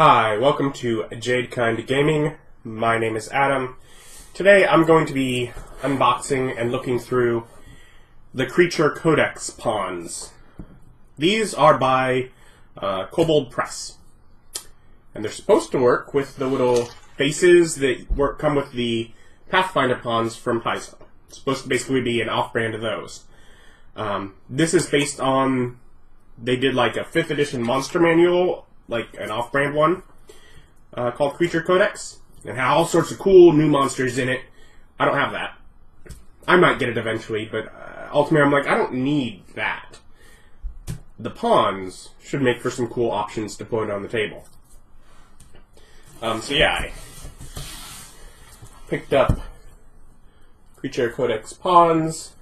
Hi, welcome to Jadekind Gaming. My name is Adam. Today I'm going to be unboxing and looking through the Creature Codex Pawns. These are by Kobold Press. And they're supposed to work with the little bases that come with the Pathfinder Pawns from Paizo. It's supposed to basically be an off-brand of those. This is based on... They did like a 5th edition monster manual, like an off-brand one, called Creature Codex. It had all sorts of cool new monsters in it. I don't have that. I might get it eventually, but ultimately I'm like, I don't need that. The pawns should make for some cool options to put on the table. So yeah, I picked up Creature Codex Pawns.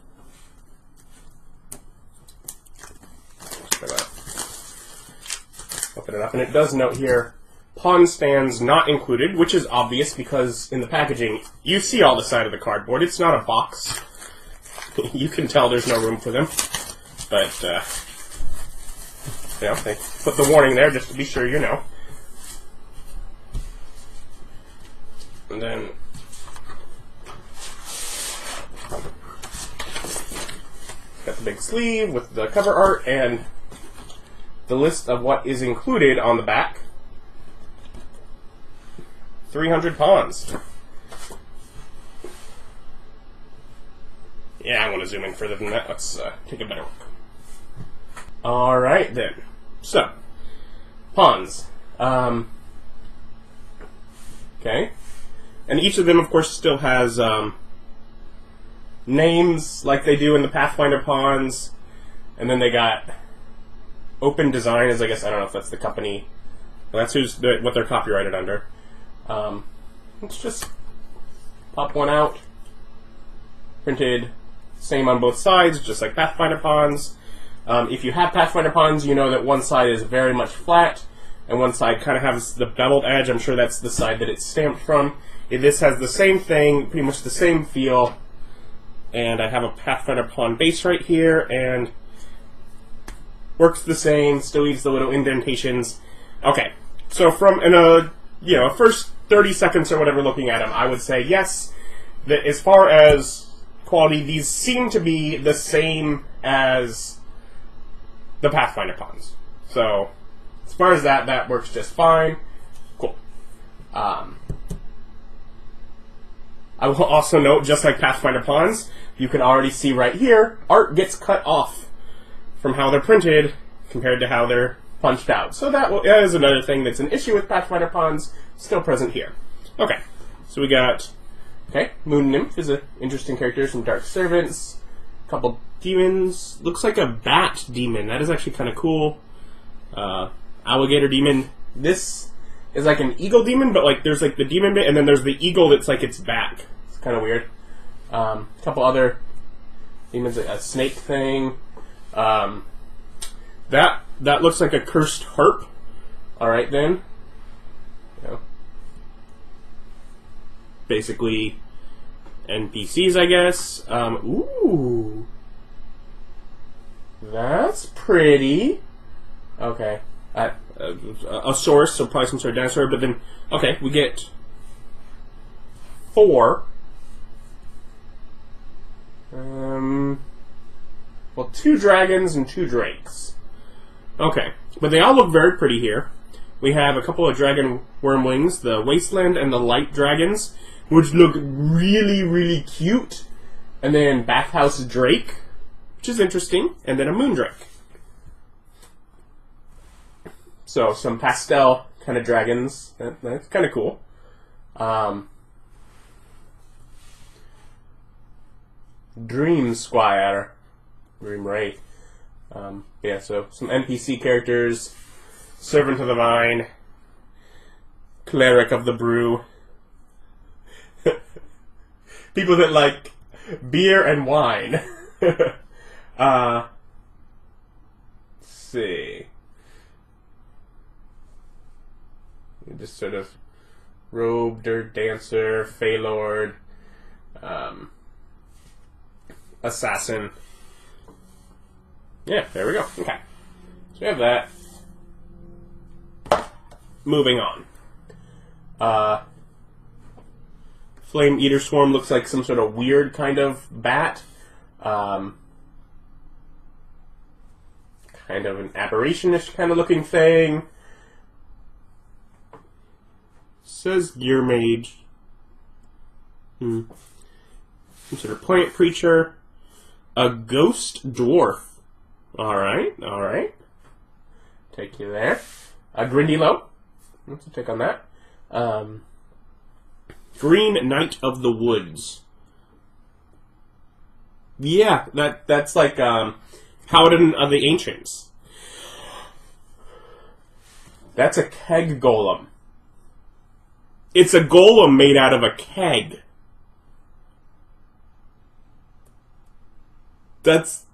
Open it up, and it does note here, pawn stands not included, which is obvious because in the packaging, you see all the side of the cardboard. It's not a box. You can tell there's no room for them. But, you know, they put the warning there just to be sure you know. And then got the big sleeve with the cover art and the list of what is included on the back. 300 pawns. Yeah, I want to zoom in further than that. Let's take a better look. Alright then. So, pawns. Okay. And each of them, of course, still has names like they do in the Pathfinder Pawns. And then they got Open Design is, I guess, I don't know if that's the company. Well, that's what they're copyrighted under. Let's just pop one out. Printed, same on both sides, just like Pathfinder Pawns. If you have Pathfinder Pawns, you know that one side is very much flat, and one side kind of has the beveled edge. I'm sure that's the side that it's stamped from. This has the same thing, pretty much the same feel. And I have a Pathfinder Pawn base right here, and works the same, still leaves the little indentations. Okay, so from first 30 seconds or whatever looking at them, I would say yes, that as far as quality, these seem to be the same as the Pathfinder Pawns. So, as far as that works just fine. Cool. I will also note, just like Pathfinder Pawns, you can already see right here, art gets cut off from how they're printed compared to how they're punched out. So that is another thing that's an issue with Pathfinder Pawns, still present here. Okay, so we got, Moon Nymph is an interesting character, some Dark Servants, a couple demons, looks like a bat demon, that is actually kind of cool. Alligator demon, this is like an eagle demon, but like there's like the demon bit, and then there's the eagle that's like its back. It's kind of weird. A couple other demons, a snake thing. That looks like a cursed harp. Alright then. Basically NPCs, I guess. Ooh. That's pretty. Okay. A source, so probably some sort of dinosaur, but then, okay, we get 4. Well, 2 dragons and 2 drakes. Okay, but they all look very pretty here. We have a couple of dragon wormlings, the Wasteland and the Light Dragons, which look really, really cute. And then Bathhouse Drake, which is interesting, and then a Moondrake. So, some pastel kind of dragons. That's kind of cool. Dream Squire. Dream Ray. Yeah, so some NPC characters. Servant of the Vine. Cleric of the Brew. People that like beer and wine. Let's see. Just sort of robed or dancer, Feylord, assassin. Yeah, there we go. Okay. So we have that. moving on. Flame Eater Swarm looks like some sort of weird kind of bat. Kind of an aberration-ish kind of looking thing. Says Gear Mage. Some sort of plant creature. A ghost dwarf. Alright, alright. Take you there. A Grindilo. Let's take on that. Green Knight of the Woods. Yeah, that's like Paladin of the Ancients. That's a keg golem. It's a golem made out of a keg. That's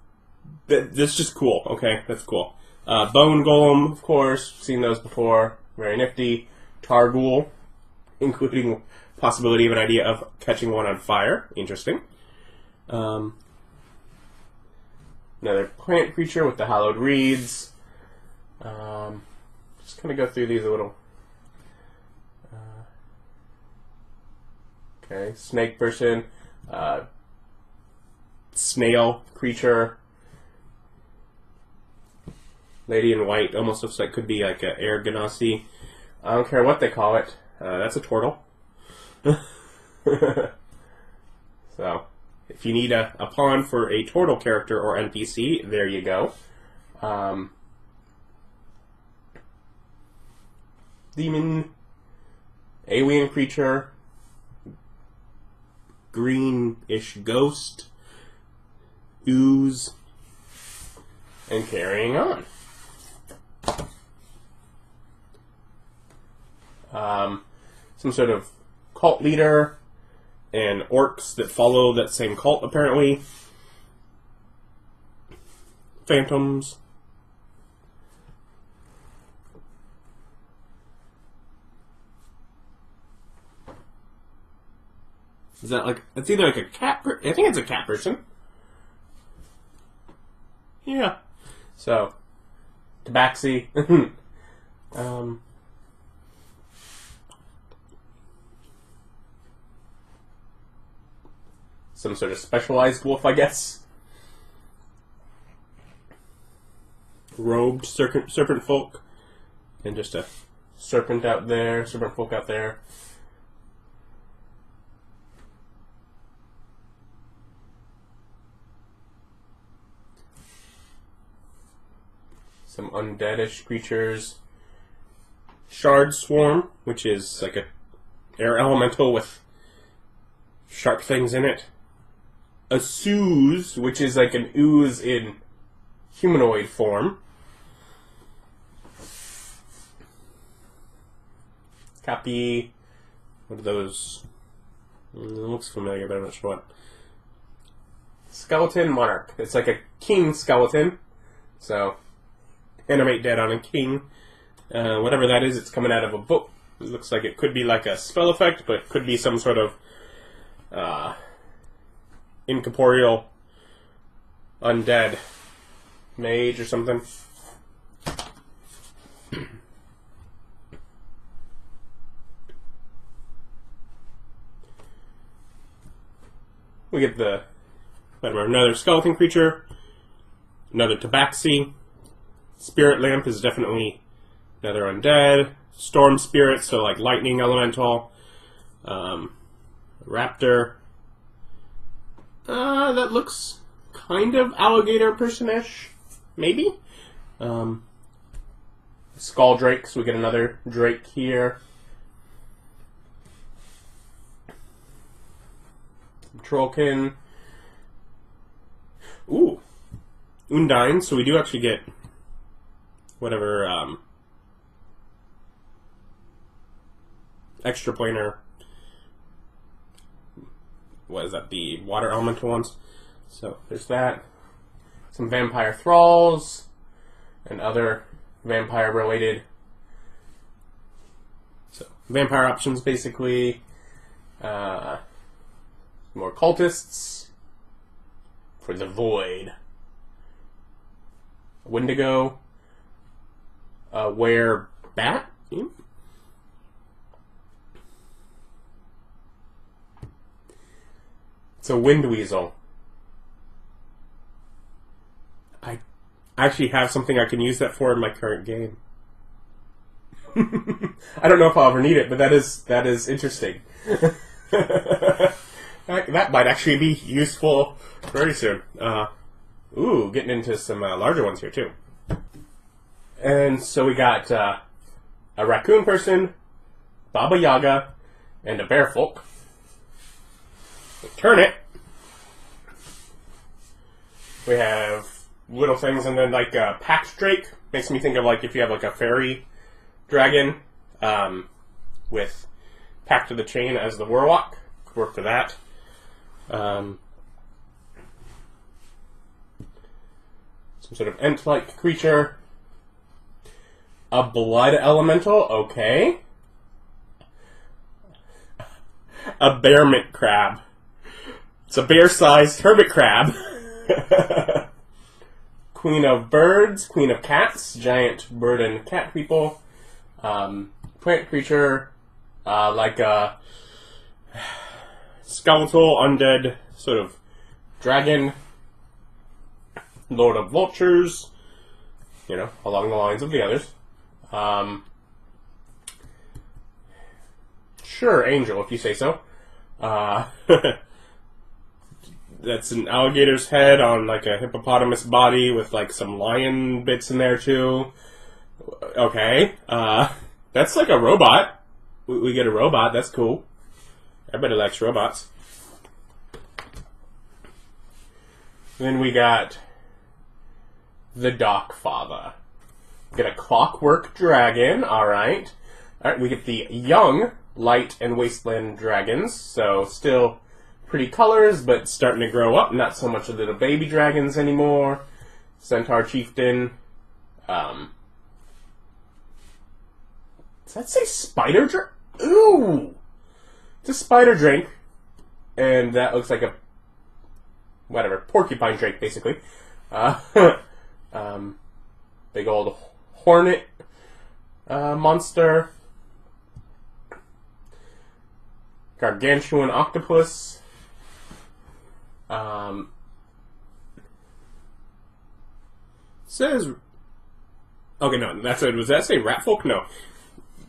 just cool. Okay, that's cool. Bone Golem, of course. Seen those before. Very nifty. Targhoul, including possibility of an idea of catching one on fire. Interesting. Another plant creature with the hallowed reeds. Just kind of go through these a little. Okay, snake person. Snail creature. Lady in white. Almost looks like could be like an air ganassi. I don't care what they call it. That's a turtle. So, if you need a pawn for a turtle character or NPC, there you go. Demon. Alien creature. Greenish ghost. Ooze. And carrying on. Some sort of cult leader and orcs that follow that same cult, apparently. Phantoms. Is that like, it's either like a cat, I think it's a cat person. Yeah. So, Tabaxi. Some sort of specialized wolf, I guess. Robed serpent folk. And just a serpent out there, serpent folk out there. Some undeadish creatures. Shard Swarm, which is like a air elemental with sharp things in it. A Sooze, which is like an ooze in humanoid form. Cappy. What are those? It looks familiar, but I'm not sure what. Skeleton Monarch. It's like a king skeleton. So, animate dead on a king. Whatever that is, it's coming out of a book. It looks like it could be like a spell effect, but it could be some sort of incorporeal undead mage or something. We get another skeleton creature, another tabaxi. Spirit Lamp is definitely another undead. Storm Spirit, so like lightning elemental. Raptor. That looks kind of alligator person-ish, maybe. Skull Drake, so we get another Drake here. Trollkin. Ooh. Undine, so we do actually get whatever, extra planar, what is that, the water elemental ones. So there's that. Some vampire thralls and other vampire related. So vampire options basically. More cultists for the void. Wendigo. Were bat. It's a wind weasel. I actually have something I can use that for in my current game. I don't know if I'll ever need it, but that is interesting. That might actually be useful very soon. Ooh, getting into some larger ones here too. And so we got a raccoon person, Baba Yaga, and a bear folk. Turn it. We have little things, and then like a packed drake. Makes me think of like if you have like a fairy dragon with packed to the chain as the warlock. Could work for that. Some sort of ant-like creature. A blood elemental, okay. A bear-mint crab. It's a bear-sized hermit crab. Queen of birds, queen of cats, giant bird and cat people. Plant creature, like a skeletal, undead, sort of dragon. Lord of vultures. You know, along the lines of the others. Sure, angel, if you say so. That's an alligator's head on like a hippopotamus body with like some lion bits in there too. Okay. That's like a robot. We get a robot, that's cool. Everybody likes robots. Then we got the Dock Father. We get a Clockwork Dragon, alright. Alright, we get the young Light and Wasteland Dragons, so still pretty colors, but starting to grow up. Not so much little baby dragons anymore. Centaur Chieftain. Does that say spider drink? Ooh! It's a spider drink. And that looks like a whatever, porcupine drake, basically. Big old hornet monster. Gargantuan Octopus. Says... Okay, no, that's it. Was that say Ratfolk? No.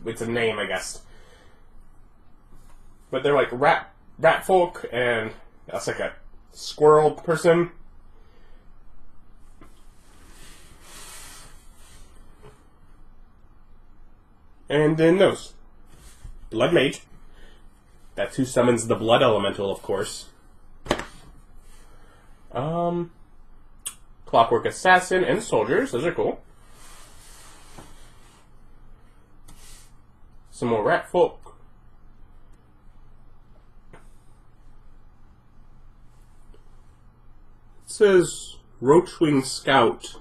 It's a name, I guess. But they're like Ratfolk, and that's like a squirrel person. And then those. Blood Mage. That's who summons the Blood Elemental, of course. Clockwork Assassin and Soldiers. Those are cool. Some more Ratfolk. It says Roachwing Scout.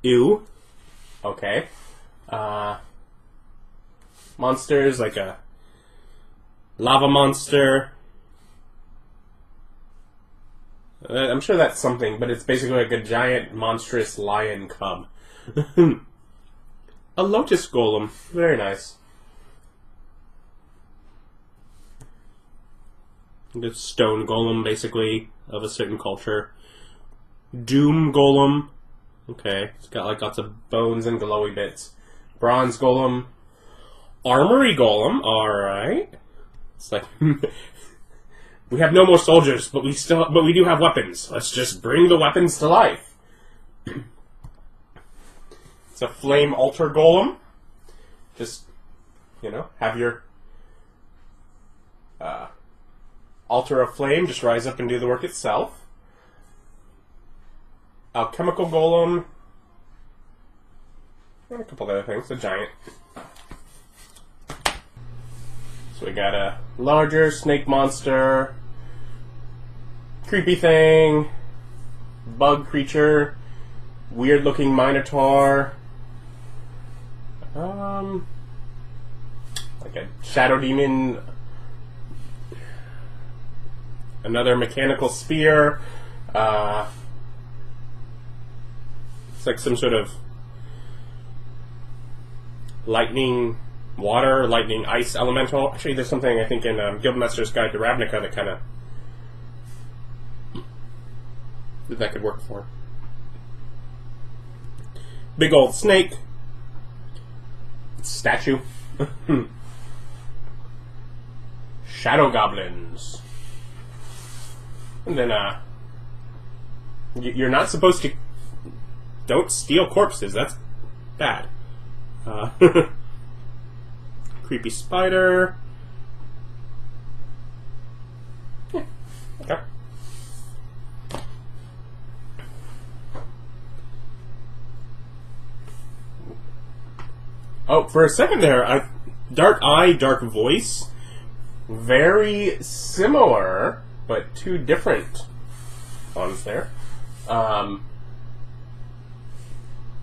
Ew. Okay. Monsters like a lava monster. I'm sure that's something, but it's basically like a giant monstrous lion cub. A Lotus Golem. Very nice. The stone golem, basically, of a certain culture. Doom Golem. Okay, it's got like lots of bones and glowy bits. Bronze Golem. Armory Golem, alright. It's like we have no more soldiers, but we do have weapons. Let's just bring the weapons to life. It's a Flame Altar Golem. Just, you know, have your altar of flame just rise up and do the work itself. Alchemical Golem. And a couple other things. A giant. So we got a larger snake monster, creepy thing, bug creature, weird looking minotaur, like a shadow demon, another mechanical spear, it's like some sort of lightning water, lightning, ice elemental. Actually, there's something I think in Guildmaster's Guide to Ravnica that kind of that could work for. Big old snake. Statue. Shadow goblins. And then, you're not supposed to... Don't steal corpses, that's bad. Creepy spider. Yeah, okay. Oh, for a second there, dark eye, dark voice. Very similar, but two different ones there.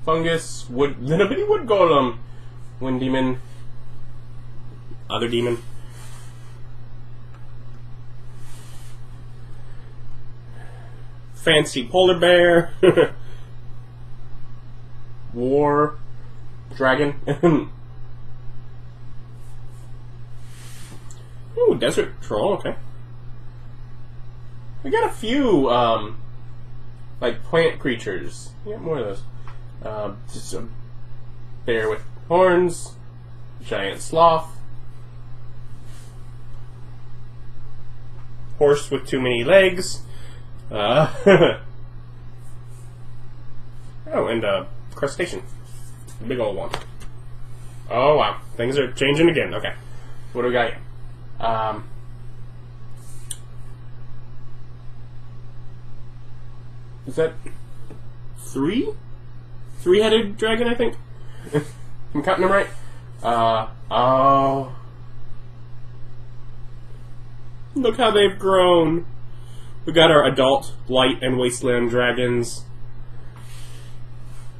Fungus, wood, little bitty wood golem, wind demon, other demon. Fancy polar bear. War dragon. Ooh, desert troll, okay. We got a few, like plant creatures. We got more of those. Just a bear with horns, giant sloth, horse with too many legs, oh, and a crustacean. Big old one. Oh, wow. Things are changing again. Okay. What do we got here? Is that three-headed dragon, I think? I'm counting them right. Oh. Look how they've grown. We got our adult light and wasteland dragons.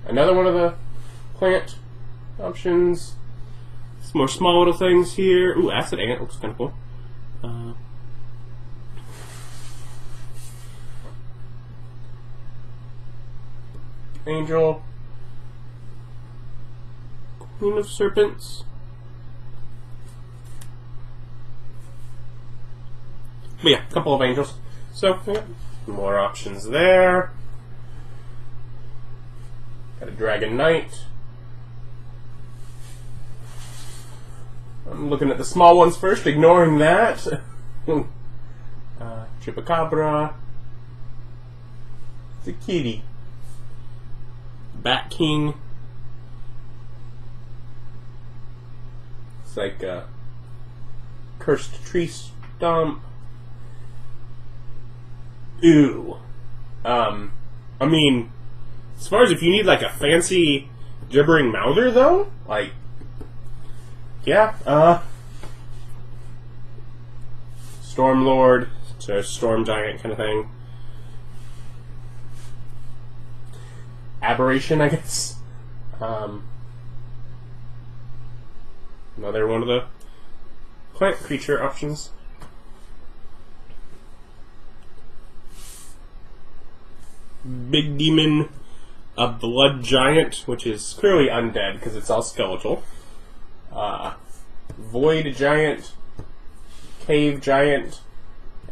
Another one of the plant options. Some more small little things here. Ooh, acid ant looks kind of cool. Angel. Queen of Serpents. But yeah, a couple of angels. So, yeah, more options there. Got a Dragon Knight. I'm looking at the small ones first, ignoring that. Chupacabra. It's a kitty. Bat King. It's like a cursed tree stump. Ew. I mean, as far as if you need like a fancy gibbering mouther, though, like, yeah, Stormlord, so storm giant kind of thing. Aberration, I guess. Another one of the plant creature options. Big demon, a blood giant, which is clearly undead because it's all skeletal. Void giant, cave giant,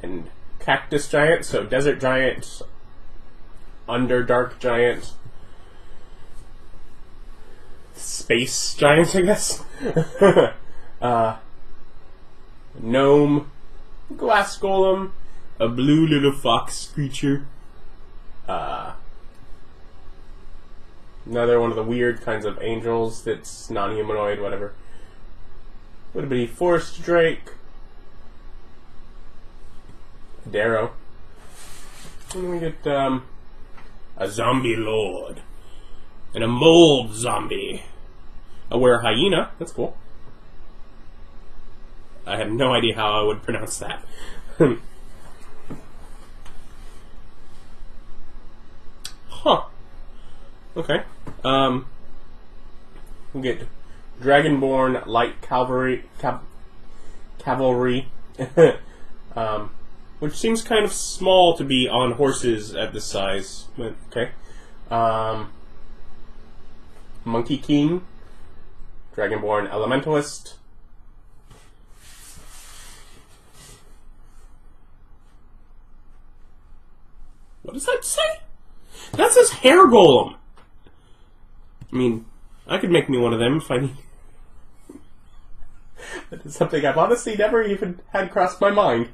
and cactus giant. So desert giant, underdark giant, space giant, I guess. Gnome, glass golem, a blue little fox creature. Another one of the weird kinds of angels that's non-humanoid, whatever. Would it be forest drake? Darrow. And then we get a zombie lord. And a mold zombie. A were hyena. That's cool. I have no idea how I would pronounce that. Huh. Okay. We get Dragonborn light cavalry, which seems kind of small to be on horses at this size. But okay. Monkey King, Dragonborn Elementalist. What does that say? That says hair golem. I mean, I could make me one of them if I need. That is something I've honestly never even had crossed my mind.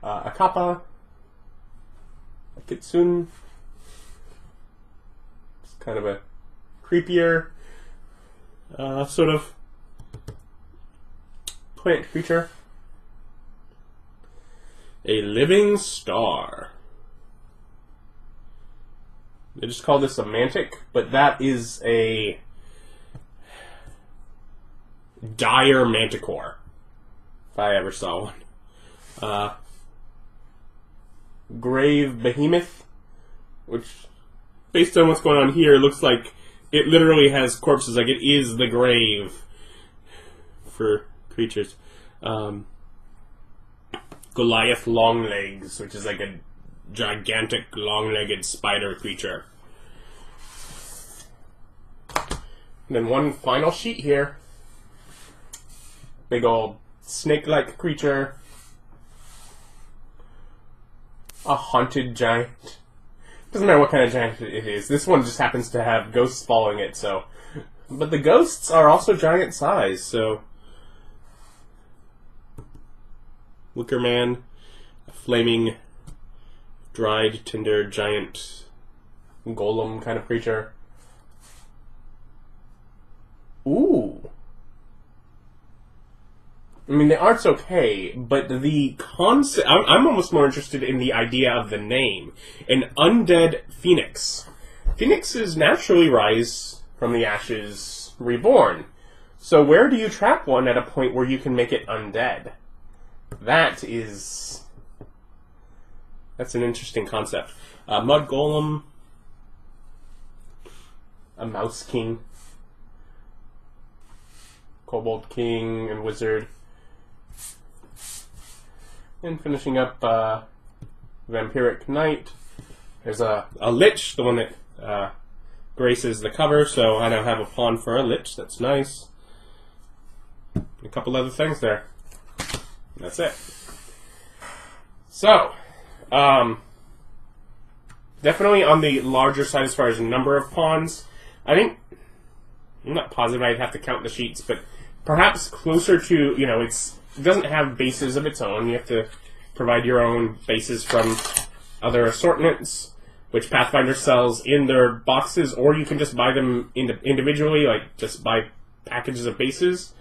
A kappa. A kitsune. It's kind of a creepier sort of plant creature. A living star. They just call this a mantic, but that is a dire manticore, if I ever saw one. Grave behemoth, which, based on what's going on here, looks like it literally has corpses, like it is the grave for creatures. Goliath Longlegs, which is like a gigantic long-legged spider creature. And then one final sheet here. Big old snake-like creature. A haunted giant. Doesn't matter what kind of giant it is. This one just happens to have ghosts following it, so... But the ghosts are also giant size, so... Wicker Man. A flaming, dried, tinder, giant golem kind of creature. Ooh. I mean, the art's okay, but the concept... I'm almost more interested in the idea of the name. An undead phoenix. Phoenixes naturally rise from the ashes reborn. So where do you trap one at a point where you can make it undead? That's an interesting concept. Mud Golem. A Mouse King. Kobold King and Wizard. And finishing up Vampiric Knight. There's a Lich, the one that graces the cover, so I now have a pawn for a Lich. That's nice. A couple other things there. That's it. So, definitely on the larger side as far as number of pawns. I think, I'm not positive I'd have to count the sheets, but perhaps closer to, it doesn't have bases of its own. You have to provide your own bases from other assortments, which Pathfinder sells in their boxes, or you can just buy them individually, like just buy packages of bases.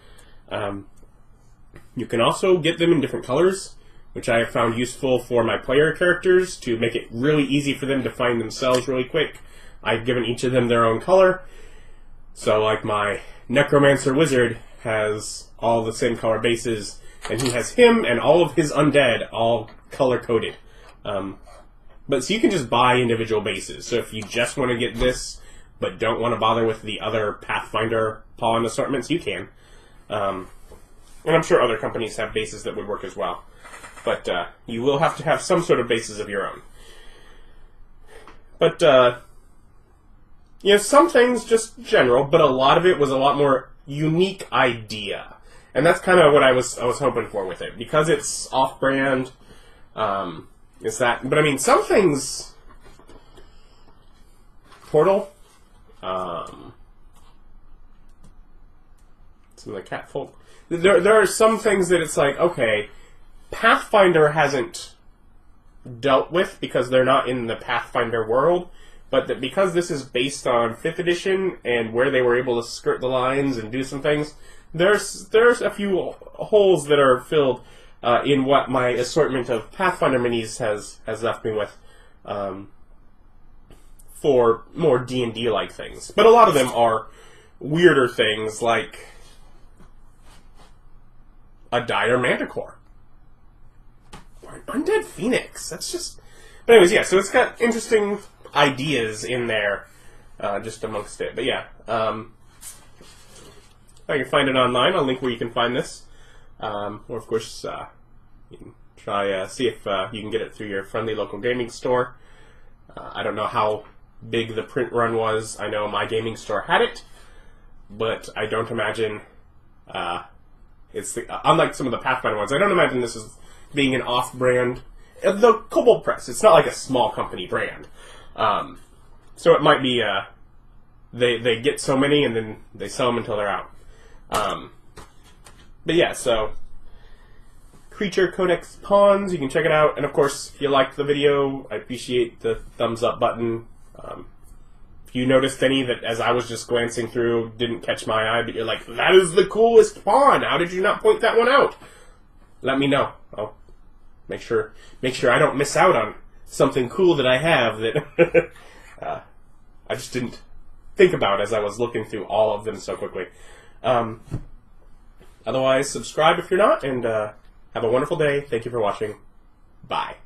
You can also get them in different colors, which I have found useful for my player characters to make it really easy for them to find themselves really quick. I've given each of them their own color. So, like, my Necromancer Wizard has all the same color bases, and he has him and all of his undead all color-coded. But so you can just buy individual bases. So if you just want to get this, but don't want to bother with the other Pathfinder Pawn assortments, you can. And I'm sure other companies have bases that would work as well. But you will have to have some sort of bases of your own. But, some things just general, but a lot of it was a lot more unique idea. And that's kind of what I was hoping for with it. Because it's off-brand, it's that. But, I mean, some things... Portal. Some of the catfolk. There are some things that it's like, okay, Pathfinder hasn't dealt with because they're not in the Pathfinder world, but that because this is based on 5th edition and where they were able to skirt the lines and do some things, there's a few holes that are filled in what my assortment of Pathfinder minis has left me with for more D&D-like things. But a lot of them are weirder things like a dire manticore. Or an undead phoenix. That's just... But anyways, yeah, so it's got interesting ideas in there, just amongst it. But yeah, if I can find it online, I'll link where you can find this. Or, of course, you can try, see if you can get it through your friendly local gaming store. I don't know how big the print run was. I know my gaming store had it, but I don't imagine... unlike some of the Pathfinder ones, I don't imagine this is being an off-brand. the Kobold Press. It's not like a small company brand. So it might be, they get so many and then they sell them until they're out. But yeah, so Creature Codex Pawns, you can check it out. And of course, if you liked the video, I appreciate the thumbs up button. If you noticed any that, as I was just glancing through, didn't catch my eye, but you're like, that is the coolest pawn! How did you not point that one out? Let me know. I'll make sure I don't miss out on something cool that I have that I just didn't think about as I was looking through all of them so quickly. Otherwise, subscribe if you're not, and have a wonderful day. Thank you for watching. Bye.